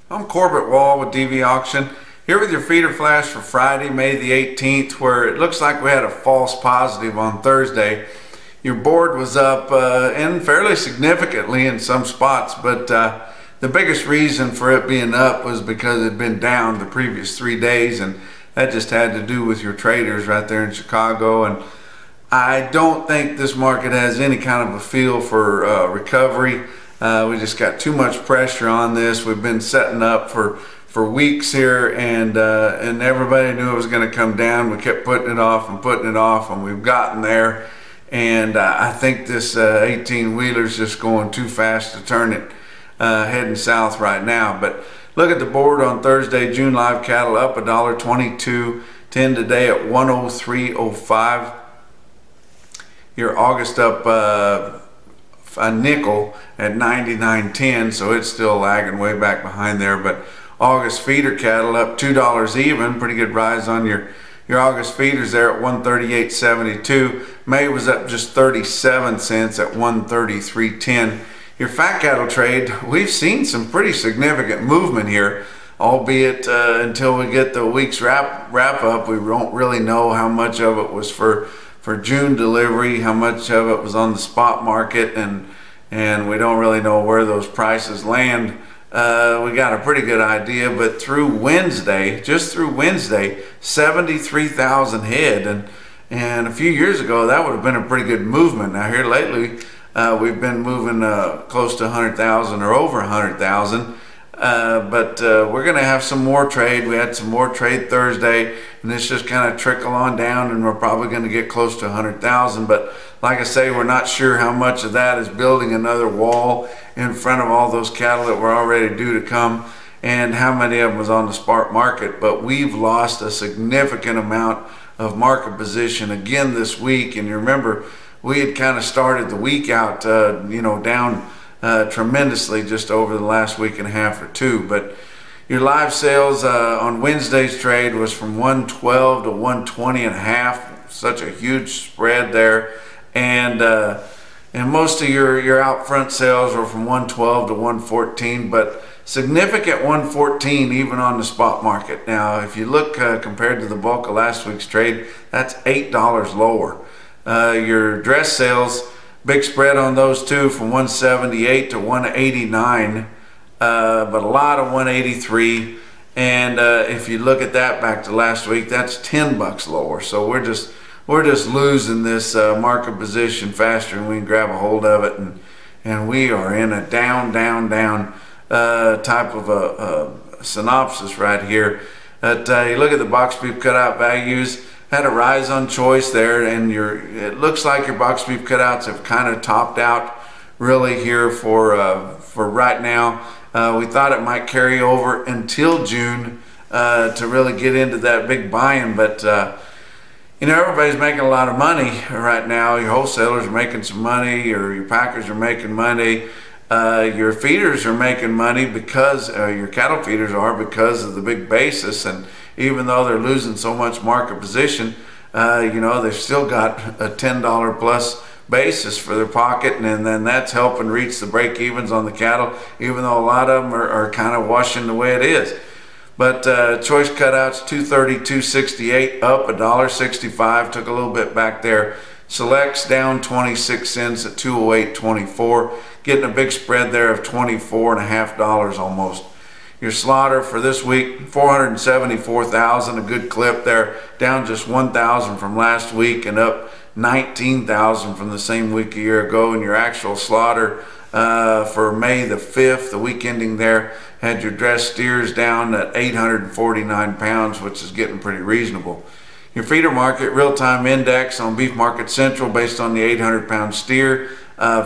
I'm Corbett Wall with DV Auction, here with your feeder flash for Friday, May the 18th, where it looks like we had a false positive on Thursday. Your board was up and fairly significantly in some spots, but the biggest reason for it being up was because it had been down the previous 3 days, and that just had to do with your traders right there in Chicago. And I don't think this market has any kind of a feel for recovery. We just got too much pressure on this. We've been setting up for weeks here, and everybody knew it was going to come down. We kept putting it off, and we've gotten there. And I think this 18-wheeler is just going too fast to turn it, heading south right now. But look at the board on Thursday. June live cattle up $1.22, 10 today at 103.05. Your August up a nickel at 99.10, so it's still lagging way back behind there. But August feeder cattle up $2 even, pretty good rise on your August feeders there at 138.72. May was up just 37 cents at 133.10. Your fat cattle trade, we've seen some pretty significant movement here, albeit until we get the week's wrap up, we won't really know how much of it was for June delivery, how much of it was on the spot market, and we don't really know where those prices land. We got a pretty good idea, but through Wednesday, just through Wednesday, 73,000 head, and a few years ago that would have been a pretty good movement. Now here lately, we've been moving close to 100,000 or over 100,000. But we're going to have some more trade. We had some more trade Thursday, and this just kind of trickle on down, and we're probably going to get close to 100,000. But like I say, we're not sure how much of that is building another wall in front of all those cattle that were already due to come, and how many of them was on the spot market. But we've lost a significant amount of market position again this week. And you remember, we had kind of started the week out, down tremendously just over the last week and a half or two. But your live sales on Wednesday's trade was from 112 to 120 and a half, such a huge spread there. And most of your out front sales were from 112 to 114, but significant 114 even on the spot market. Now if you look compared to the bulk of last week's trade, that's $8 lower. Your dress sales, big spread on those two from 178 to 189, but a lot of 183. And if you look at that back to last week, that's $10 lower. So we're just losing this market position faster than we can grab a hold of it, and we are in a down type of a synopsis right here. You look at the box beef cutout values. Had a rise on choice there, and it looks like your box beef cutouts have kind of topped out really here for right now. We thought it might carry over until June to really get into that big buying, but everybody's making a lot of money right now. Your wholesalers are making some money, or your packers are making money. Your feeders are making money because your cattle feeders are, because of the big basis. And even though they're losing so much market position, they've still got a $10 plus basis for their pocket, and then that's helping reach the break evens on the cattle, even though a lot of them are kind of washing the way it is. But choice cutouts 230, 268, up $1.65, took a little bit back there. Selects down 26 cents at 208.24, getting a big spread there of $24.50 almost. Your slaughter for this week, 474,000, a good clip there, down just 1,000 from last week and up 19,000 from the same week a year ago. And your actual slaughter for May the 5th, the week ending there, had your dressed steers down at 849 pounds, which is getting pretty reasonable. Your feeder market real-time index on Beef Market Central based on the 800-pound steer,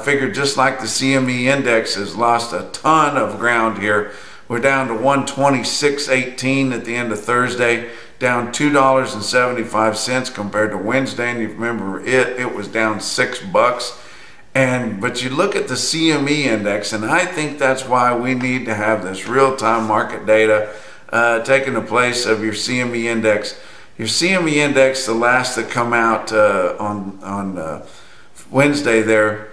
figured just like the CME index has lost a ton of ground here. We're down to 126.18 at the end of Thursday, down $2.75 compared to Wednesday. And you remember it was down $6. But you look at the CME index, and I think that's why we need to have this real-time market data taking the place of your CME index. Your CME index, the last that come out on Wednesday there,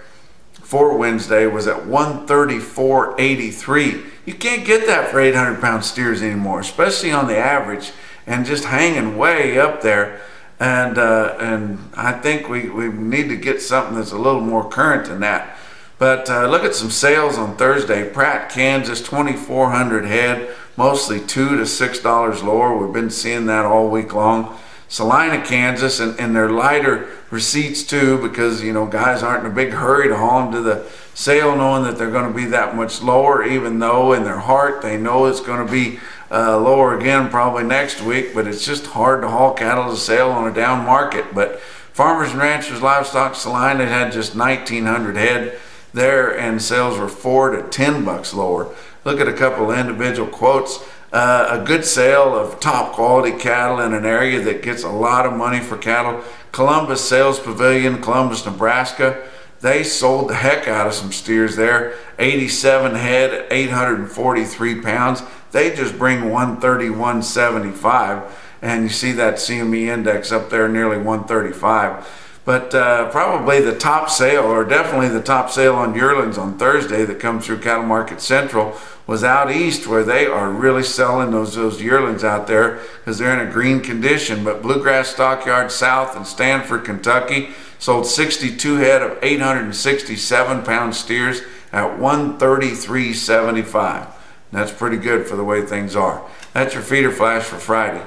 for Wednesday was at 134.83. You can't get that for 800-pound steers anymore, especially on the average, and just hanging way up there. And I think we need to get something that's a little more current than that. But look at some sales on Thursday. Pratt, Kansas, 2,400 head, mostly $2 to $6 lower. We've been seeing that all week long. Salina, Kansas, and their lighter receipts too, because guys aren't in a big hurry to haul them to the sale knowing that they're going to be that much lower, even though in their heart they know it's going to be lower again probably next week. But it's just hard to haul cattle to sale on a down market. But Farmers and Ranchers Livestock, Salina had just 1,900 head there, and sales were $4 to $10 lower. Look at a couple of individual quotes. A good sale of top quality cattle in an area that gets a lot of money for cattle. Columbus Sales Pavilion, Columbus, Nebraska. They sold the heck out of some steers there. 87 head at 843 pounds. They just bring 131.75, and you see that CME index up there nearly 135. But probably the top sale, or definitely the top sale on yearlings on Thursday that comes through Cattle Market Central, was out east, where they are really selling those yearlings out there because they're in a green condition. But Bluegrass Stockyard South in Stanford, Kentucky, sold 62 head of 867-pound steers at 133.75. That's pretty good for the way things are. That's your feeder flash for Friday.